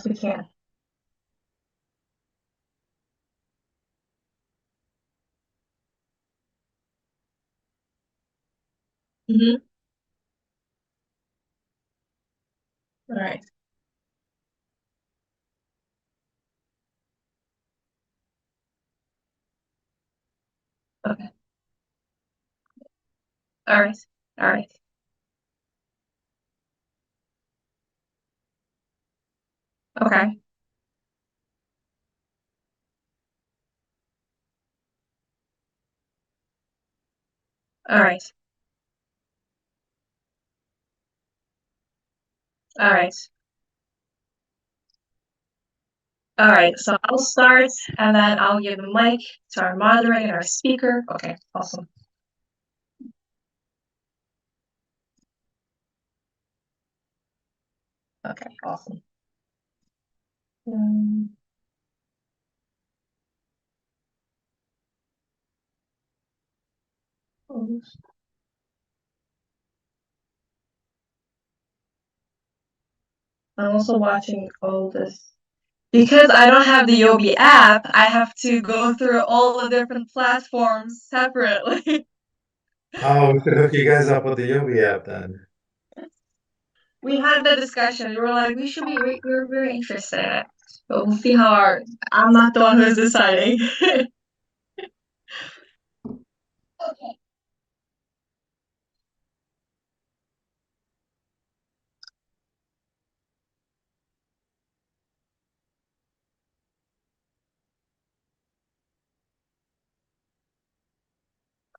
Yes, we can. Mm-hmm. All right. Okay. All right. All right. Okay. All right. All right. All right. So I'll start and then I'll give the mic to our moderator and our speaker. Okay. Awesome. Okay. Awesome. Um, I'm also watching all this. Because I don't have the Yobi app, I have to go through all the different platforms separately. Oh, we could hook you guys up with the Yobi.app then. We had the discussion. We were like, we're very interested in it. But we'll see how I'm not the one who's deciding. Okay.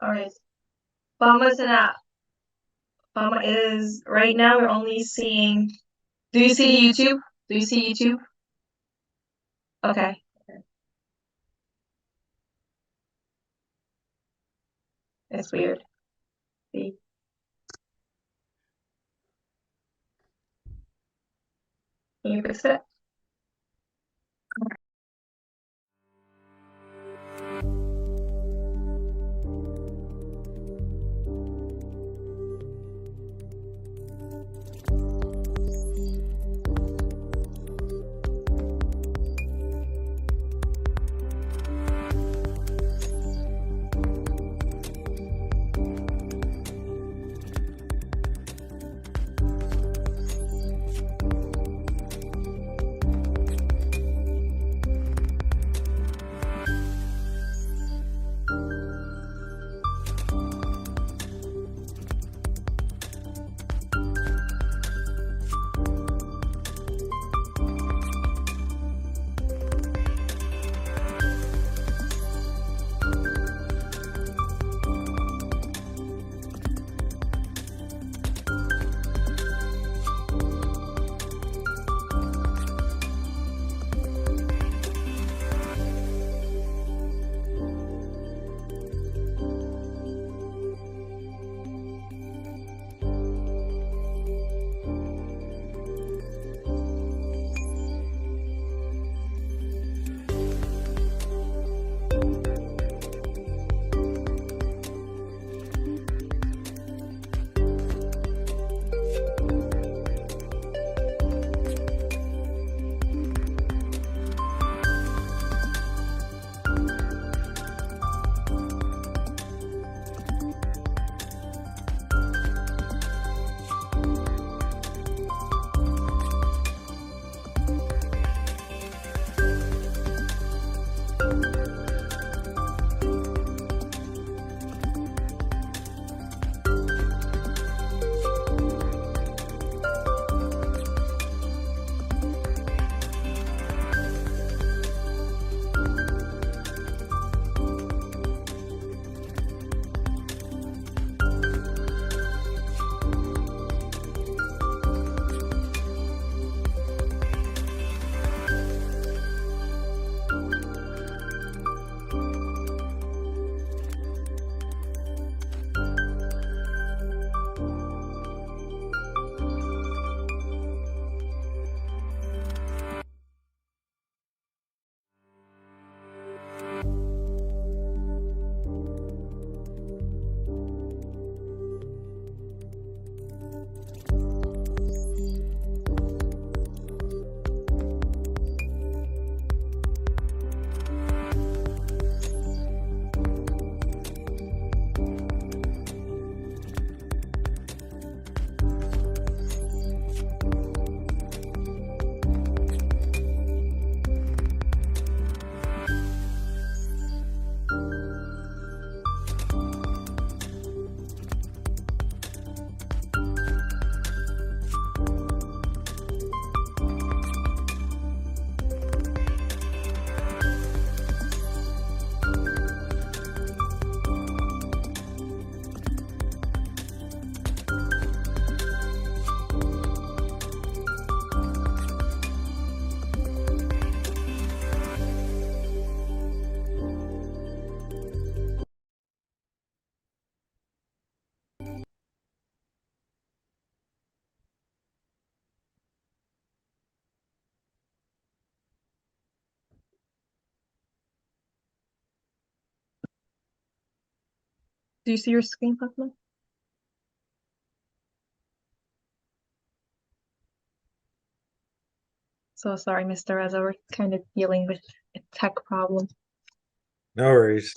All right. Fama's an app. Fama is, right now we're only seeing, do you see YouTube? Do you see YouTube? Okay. It's weird. See? Can you fix it? Do you see your screen, Fatma? So sorry, Mr. Reza, we're kind of dealing with a tech problem. No worries.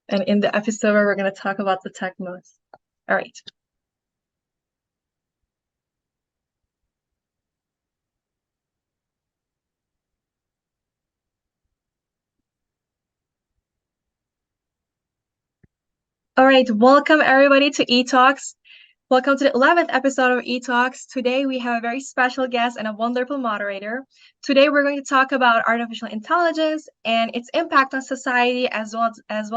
And in the episode, we're going to talk about the tech modes. All right. All right, welcome everybody to eTalks. Welcome to the 11th episode of eTalks. Today we have a very special guest and a wonderful moderator. Today we're going to talk about artificial intelligence and its impact on society as well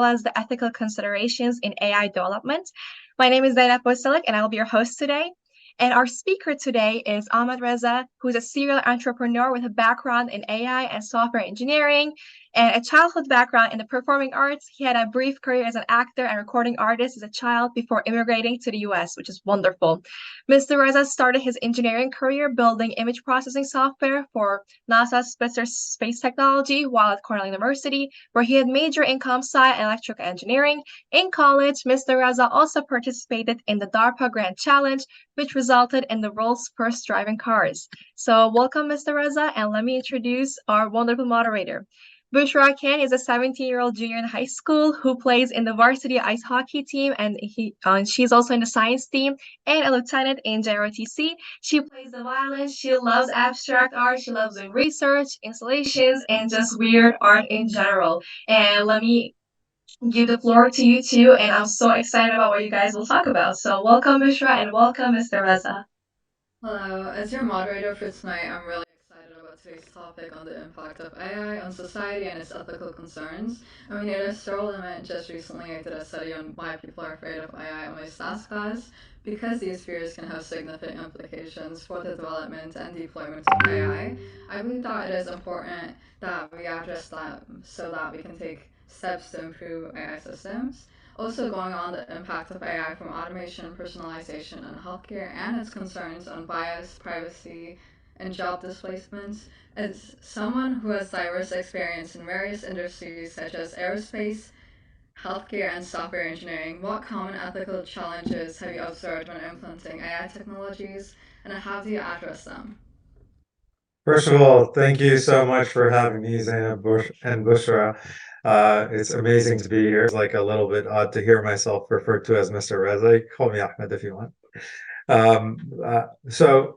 as the ethical considerations in AI development. My name is Zainab Boselik and I will be your host today. And our speaker today is Ahmed Reza, who's a serial entrepreneur with a background in AI and software engineering and a childhood background in the performing arts. He had a brief career as an actor and recording artist as a child before immigrating to the US, which is wonderful. Mr. Reza started his engineering career building image processing software for NASA's Spitzer Space Technology while at Cornell University, where he had major in comp sci and electrical engineering. In college, Mr. Reza also participated in the DARPA Grand Challenge, which resulted in the world's first driving cars. So welcome, Mr. Reza, and let me introduce our wonderful moderator. Bushra Khan is a 17-year-old junior in high school who plays in the varsity ice hockey team, and she's also in the science team and a lieutenant in JROTC. She plays the violin. She loves abstract art. She loves doing research, installations, and just weird art in general. And let me give the floor to you two, and I'm so excited about what you guys will talk about. So welcome, Bushra, and welcome, Mr. Reza. Hello, as your moderator for tonight, I'm really excited about today's topic on the impact of AI on society and its ethical concerns. I mean, at a Stroll event just recently, I did a study on why people are afraid of AI on my stats class, because these fears can have significant implications for the development and deployment of AI. I believe that it is important that we address that so that we can take steps to improve AI systems. Also, going on the impact of AI from automation, personalization, and healthcare, and its concerns on bias, privacy, and job displacements. As someone who has diverse experience in various industries such as aerospace, healthcare, and software engineering, what common ethical challenges have you observed when implementing AI technologies, and how do you address them? First of all, thank you so much for having me, Zainab Bush and Bushra. It's amazing to be here. It's like a little bit odd to hear myself referred to as Mr. Reza. Call me Ahmed if you want. So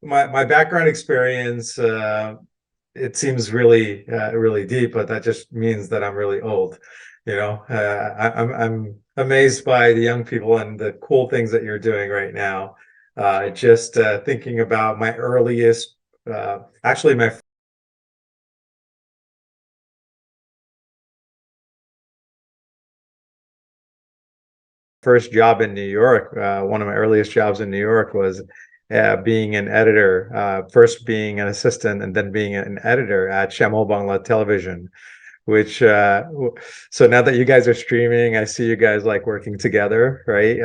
my background experience, it seems really deep, but that just means that I'm really old. I'm amazed by the young people and the cool things that you're doing right now. Just thinking about my earliest, actually my first job in New York, one of my earliest jobs in New York was being an editor, first being an assistant and then being an editor at Shamol Bangla Television, which so now that you guys are streaming, I see you guys like working together, right?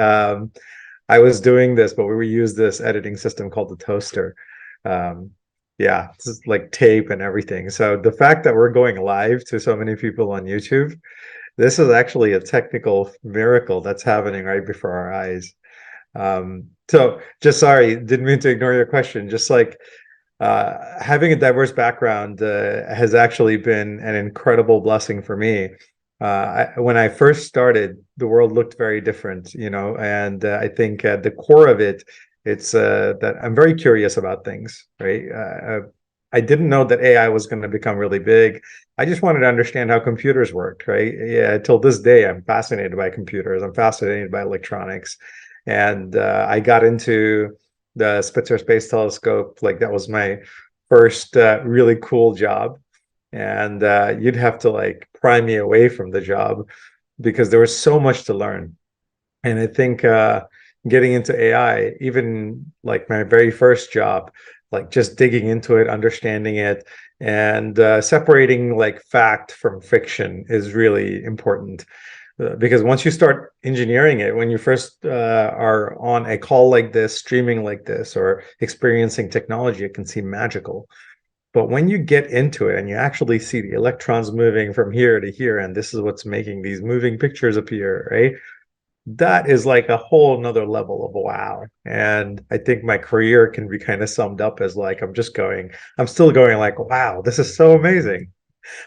I was doing this, but we use this editing system called the Toaster. Yeah, this is like tape and everything. So the fact that we're going live to so many people on YouTube, this is actually a technical miracle that's happening right before our eyes. So just sorry, didn't mean to ignore your question. Just like having a diverse background has actually been an incredible blessing for me. When I first started, the world looked very different, and I think at the core of it, it's that I'm very curious about things, right? I didn't know that AI was going to become really big. I just wanted to understand how computers worked, right? Yeah, till this day, I'm fascinated by computers. I'm fascinated by electronics. And I got into the Spitzer Space Telescope. Like that was my first really cool job. And you'd have to like pry me away from the job because there was so much to learn. And I think getting into AI, even like my very first job, like just digging into it, understanding it, and separating like fact from fiction is really important. Because once you start engineering it, when you first are on a call like this, streaming like this, or experiencing technology, it can seem magical. But when you get into it and you actually see the electrons moving from here to here, and this is what's making these moving pictures appear, right? That is like a whole nother level of wow. And I think my career can be kind of summed up as like, I'm still going like, wow, this is so amazing.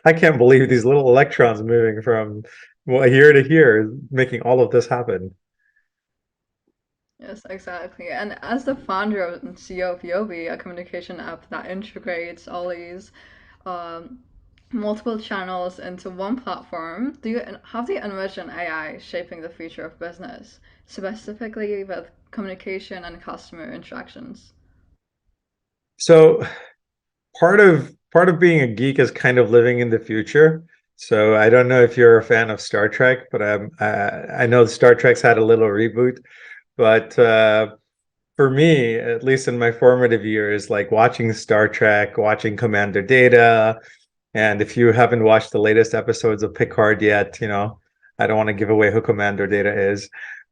I can't believe these little electrons moving from here to here, making all of this happen. Yes, exactly. And as the founder and CEO of Yobi, a communication app that integrates all these um, multiple channels into one platform, how do you envision AI shaping the future of business, specifically with communication and customer interactions? So part of being a geek is kind of living in the future. So I don't know if you're a fan of Star Trek, but I know Star Trek's had a little reboot. But for me, at least in my formative years, like watching Star Trek, watching Commander Data, and if you haven't watched the latest episodes of Picard yet, I don't want to give away who Commander Data is,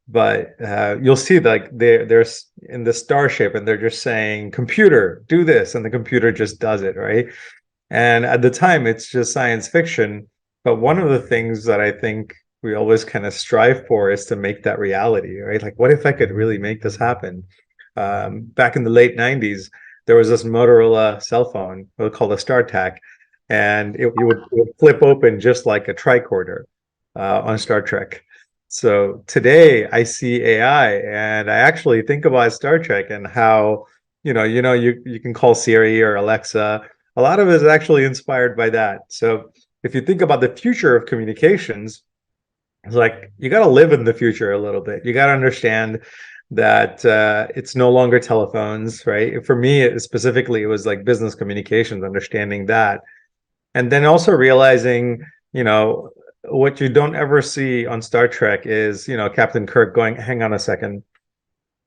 but you'll see like they're in the starship and they're just saying, "Computer, do this," and the computer just does it, right? And at the time, it's just science fiction. But one of the things that I think we always kind of strive for is to make that reality, right? Like, what if I could really make this happen? Back in the late 90s, there was this Motorola cell phone called a StarTAC, and it would flip open just like a tricorder on Star Trek. So today I see AI and I actually think about Star Trek and how, you can call Siri or Alexa. A lot of it is actually inspired by that. So if you think about the future of communications, it's like you got to live in the future a little bit. You got to understand that it's no longer telephones, right? For me, specifically, it was like business communications, understanding that. And then also realizing, what you don't ever see on Star Trek is, Captain Kirk going, hang on a second,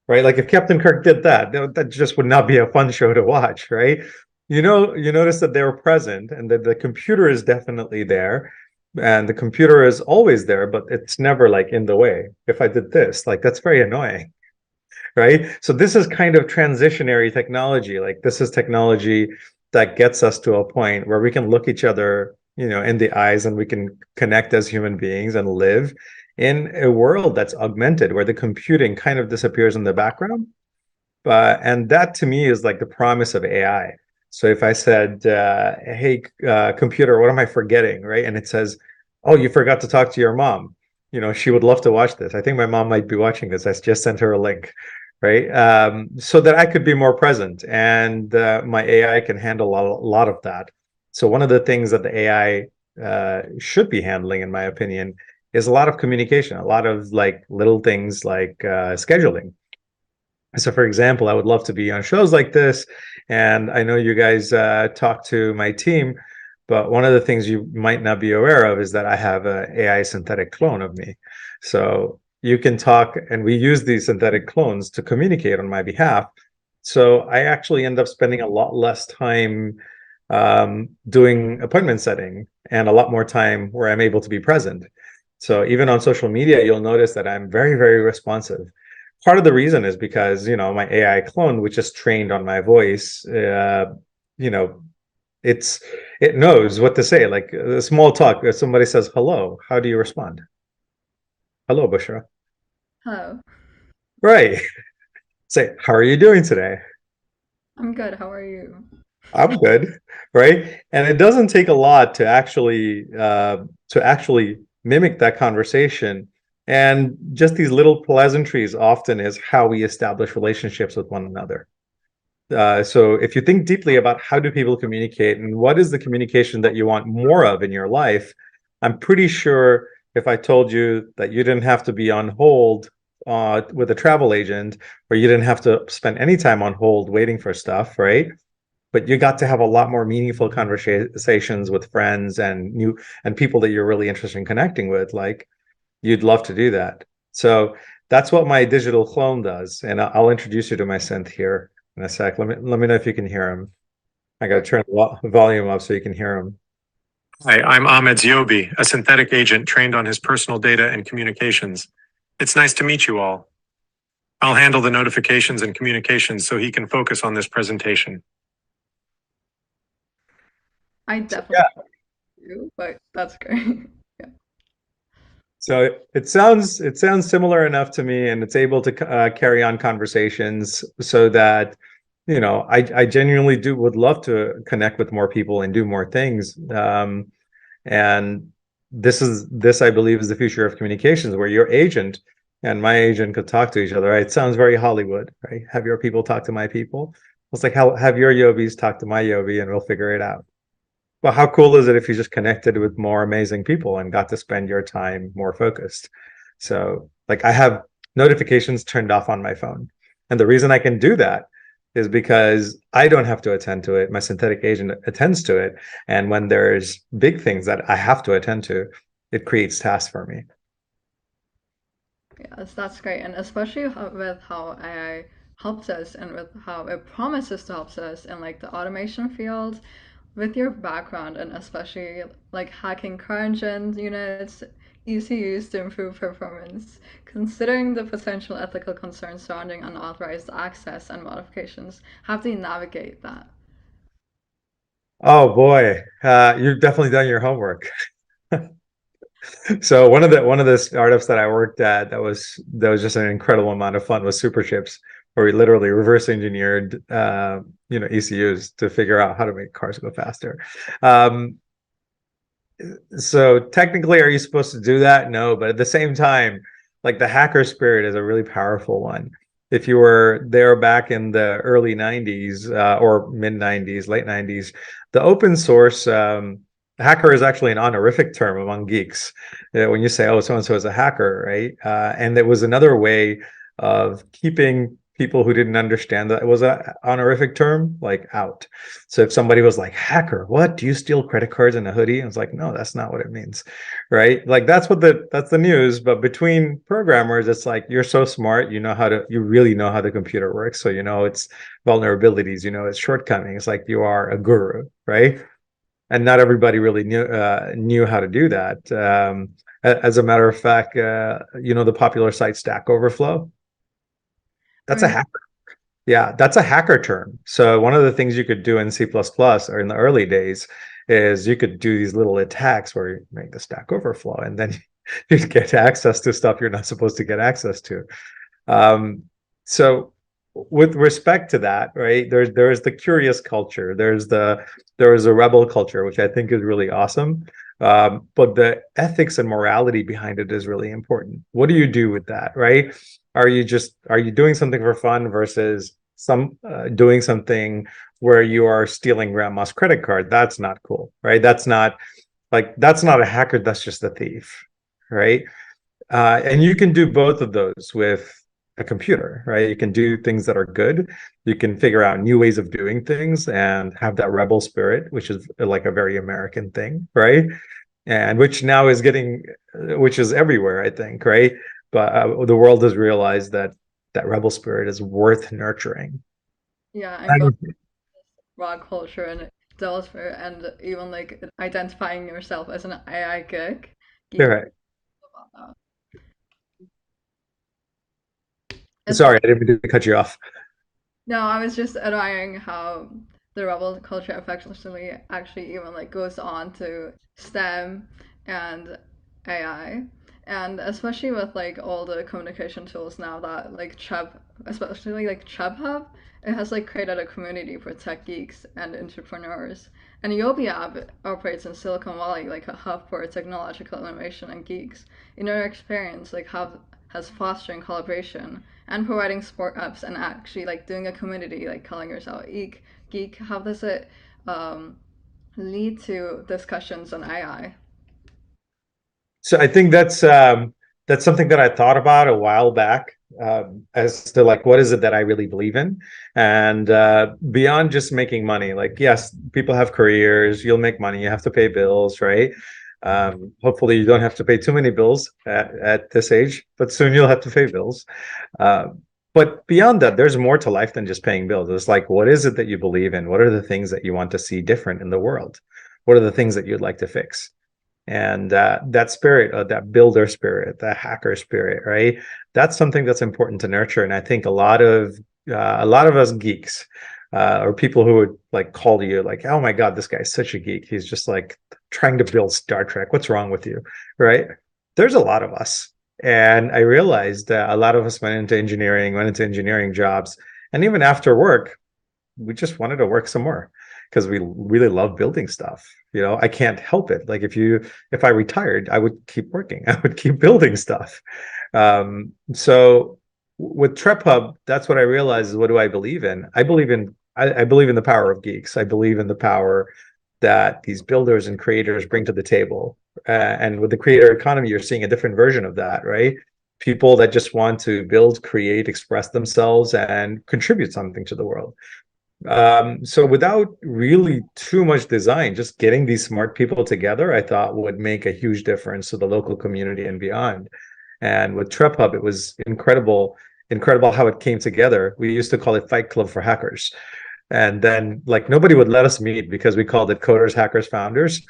right? Like if Captain Kirk did that just would not be a fun show to watch, right? You notice that they were present and that the computer is definitely there. And the computer is always there, but it's never like in the way. If I did this, like that's very annoying, right? So this is kind of transitionary technology. Like this is technology that gets us to a point where we can look each other, in the eyes and we can connect as human beings and live in a world that's augmented, where the computing kind of disappears in the background. And that to me is like the promise of AI. So if I said, "Hey, computer, what am I forgetting?" Right, and it says, "Oh, you forgot to talk to your mom." She would love to watch this. I think my mom might be watching this. I just sent her a link, right? So that I could be more present, and my AI can handle a lot of that. So one of the things that the AI should be handling, in my opinion, is a lot of communication, a lot of like little things like scheduling. So, for example, I would love to be on shows like this, and I know you guys talk to my team, but one of the things you might not be aware of is that I have an AI synthetic clone of me. So you can talk, and we use these synthetic clones to communicate on my behalf. So I actually end up spending a lot less time doing appointment setting and a lot more time where I'm able to be present. So even on social media, you'll notice that I'm very, very responsive. Part of the reason is because, my AI clone, which is trained on my voice, you know, it knows what to say. Like a small talk, if somebody says hello, how do you respond? Hello, Bushra. Hello. Right. Say, how are you doing today? I'm good. How are you? I'm good, right? And it doesn't take a lot to actually mimic that conversation. And just these little pleasantries often is how we establish relationships with one another. So if you think deeply about how do people communicate and what is the communication that you want more of in your life, I'm pretty sure if I told you that you didn't have to be on hold with a travel agent, or you didn't have to spend any time on hold waiting for stuff, right? But you got to have a lot more meaningful conversations with friends and people that you're really interested in connecting with. Like you'd love to do that. So that's what my digital clone does. And I'll introduce you to my synth here in a sec. Let me know if you can hear him. I got to turn the volume up so you can hear him. Hi, I'm Ahmed Yobi, a synthetic agent trained on his personal data and communications. It's nice to meet you all. I'll handle the notifications and communications so he can focus on this presentation. I So, definitely do, but that's great. Yeah. so it sounds similar enough to me, and it's able to carry on conversations so that I genuinely would love to connect with more people and do more things. And this I believe is the future of communications, where your agent and my agent could talk to each other. Right? It sounds very Hollywood, right? Have your people talk to my people. It's like have your Yobis talk to my Yobi, and we'll figure it out. Well, how cool is it if you just connected with more amazing people and got to spend your time more focused? So, like, I have notifications turned off on my phone. And the reason I can do that is because I don't have to attend to it. My synthetic agent attends to it. And when there's big things that I have to attend to, it creates tasks for me. Yes, that's great. And especially with how AI helps us and with how it promises to help us in like the automation field, with your background and especially like hacking CryEngine units, ECUs to improve performance, considering the potential ethical concerns surrounding unauthorized access and modifications, how do you navigate that? Oh boy, you've definitely done your homework. So one of the startups that I worked at that was just an incredible amount of fun was Superchips, where we literally reverse engineered ECUs to figure out how to make cars go faster. Um, so technically, are you supposed to do that? No, but at the same time, like the hacker spirit is a really powerful one. If you were there back in the early 90s or mid 90s, late 90s, the open source hacker is actually an honorific term among geeks. When you say, oh, so and so is a hacker, right? And it was another way of keeping people who didn't understand that it was an honorific term like out. So if somebody was like, hacker, what? Do you steal credit cards in a hoodie? And it's like, no, that's not what it means. Right? Like that's the news. But between programmers, it's like you're so smart, you really know how the computer works. So you know its vulnerabilities, its shortcomings, like you are a guru, right? And not everybody really knew how to do that. As a matter of fact, the popular site Stack Overflow, I that's a mean, hacker. Yeah, that's a hacker term. So one of the things you could do in C++ or in the early days is you could do these little attacks where you make the Stack Overflow, and then you get access to stuff you're not supposed to get access to. So with respect to that, right, there's the curious culture, there is a rebel culture, which I think is really awesome. But the ethics and morality behind it is really important. What do you do with that, right? Are you doing something for fun versus doing something where you are stealing grandma's credit card? That's not cool, right? That's not a hacker, that's just a thief, right? And you can do both of those with a computer, right? You can do things that are good. You can figure out new ways of doing things and have that rebel spirit, which is like a very American thing, right? And which is everywhere, I think, right? But the world has realized that that rebel spirit is worth nurturing. yeah, and going And rock culture and Delaware and even like identifying yourself as an AI geek right. about that. Sorry, I didn't mean to cut you off. No, I was just admiring how the rebel culture effectively actually even like goes on to STEM and AI. And especially with like all the communication tools now that like Chubb, especially like Chubb Hub, it has like created a community for tech geeks and entrepreneurs. And Yobi.app operates in Silicon Valley like a hub for technological innovation and geeks. In your experience, like how has fostering collaboration and providing support apps and actually like doing a community like calling yourself geek, how does it um, lead to discussions on AI? So I think that's something that I thought about a while back, as to like what is it that I really believe in, and beyond just making money. Like yes, people have careers, you'll make money, you have to pay bills, right? Hopefully you don't have to pay too many bills at this age, but soon you'll have to pay bills. Uh, but beyond that, there's more to life than just paying bills. It's like, what is it that you believe in? What are the things that you want to see different in the world? What are the things that you'd like to fix? And that spirit, that builder spirit, that hacker spirit, right? That's something that's important to nurture. And I think a lot of us geeks or people who would like call you like, oh my God, this guy's such a geek. He's just like trying to build Star Trek. What's wrong with you? Right? There's a lot of us. And I realized that a lot of us went into engineering jobs. And even after work, we just wanted to work some more because we really love building stuff. I can't help it. Like if I retired, I would keep working. I would keep building stuff. So with TrepHub, that's what I realized is, what do I believe in? I believe in the power of geeks. I believe in the power that these builders and creators bring to the table. And with the creator economy, you're seeing a different version of that, right? People that just want to build, create, express themselves, and contribute something to the world. So without really too much design, just getting these smart people together, I thought would make a huge difference to the local community and beyond. And with TrepHub, it was incredible how it came together. We used to call it Fight Club for Hackers. And then like nobody would let us meet because we called it Coders, Hackers, Founders,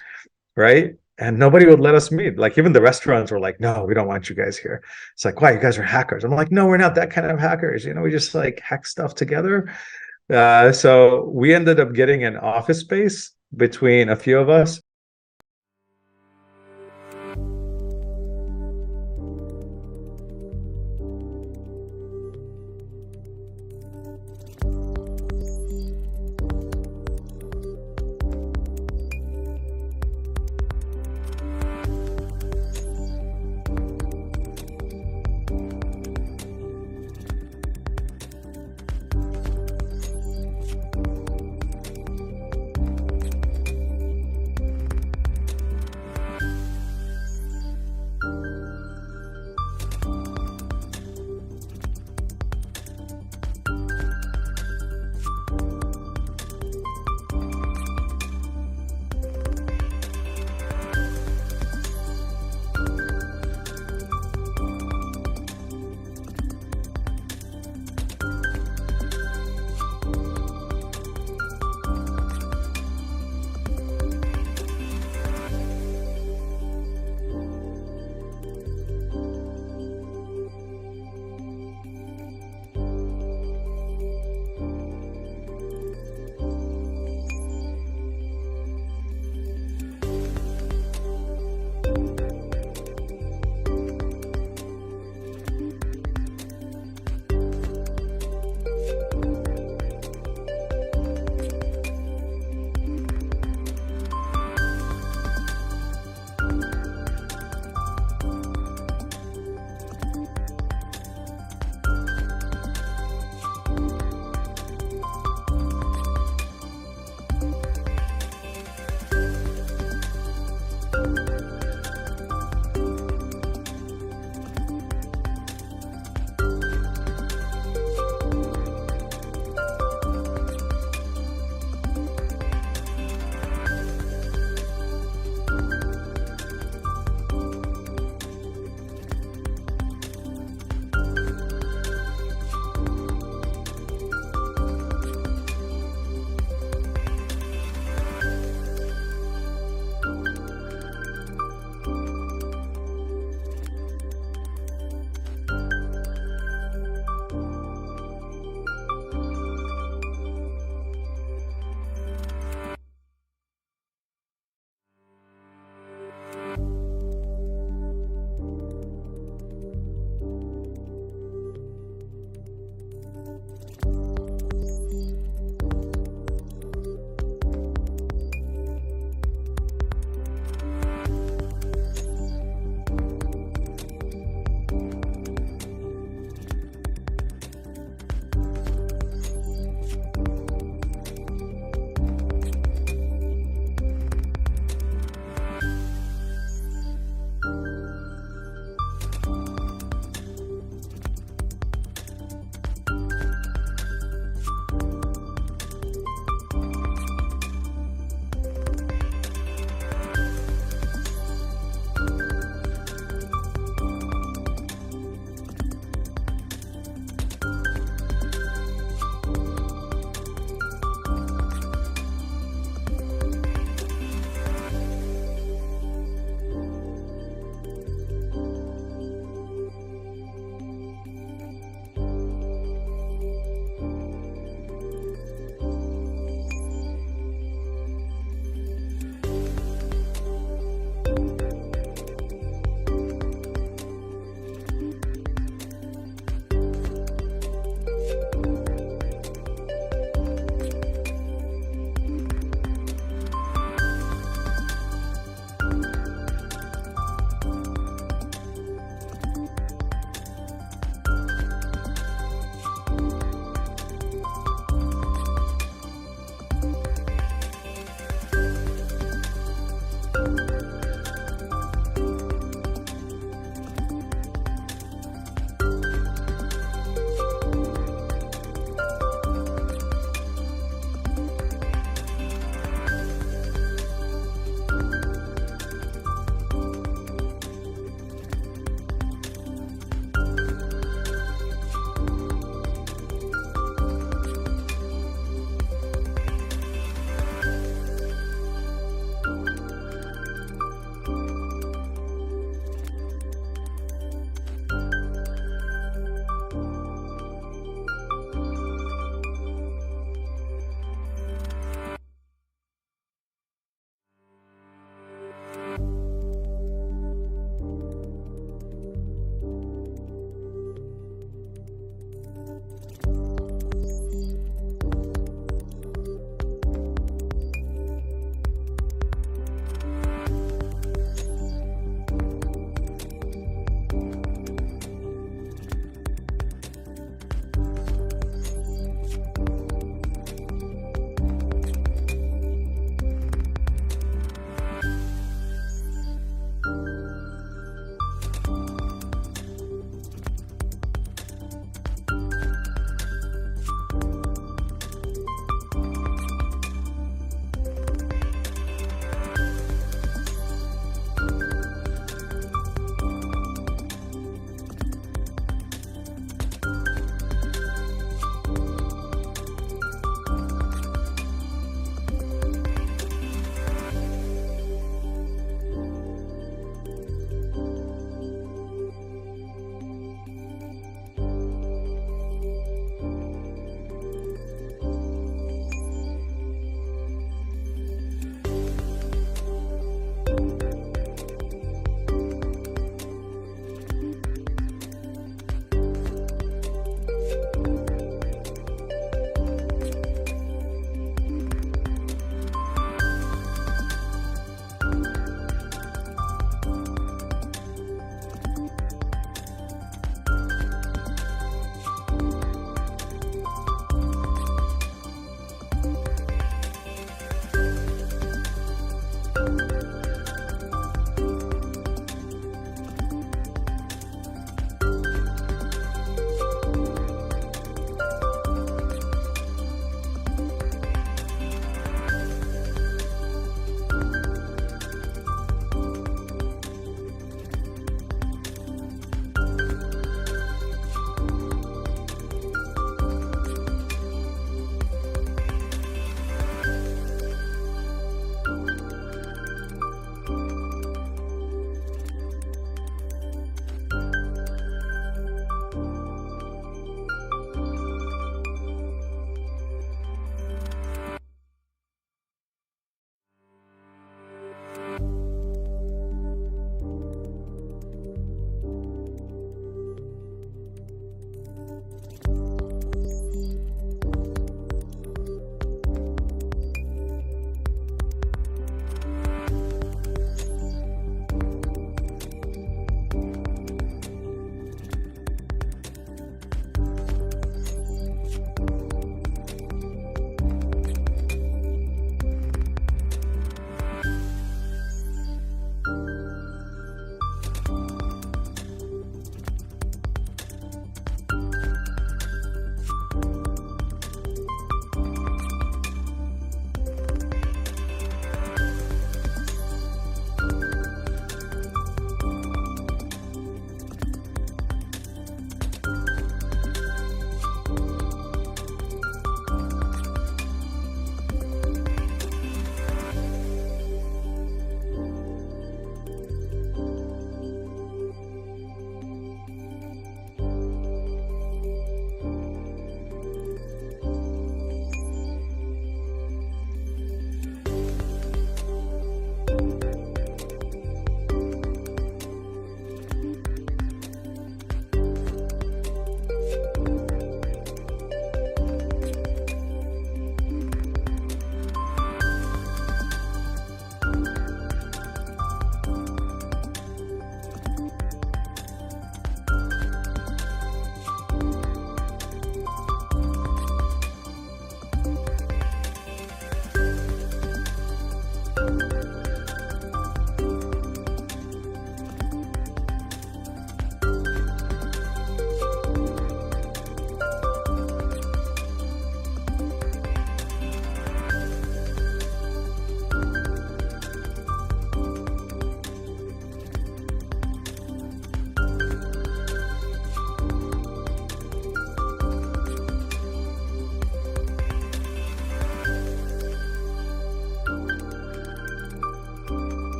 right? And nobody would let us meet. Like even the restaurants were like, no, we don't want you guys here. It's like, why? You guys are hackers. I'm like, no, we're not that kind of hackers. We just like hack stuff together. So we ended up getting an office space between a few of us.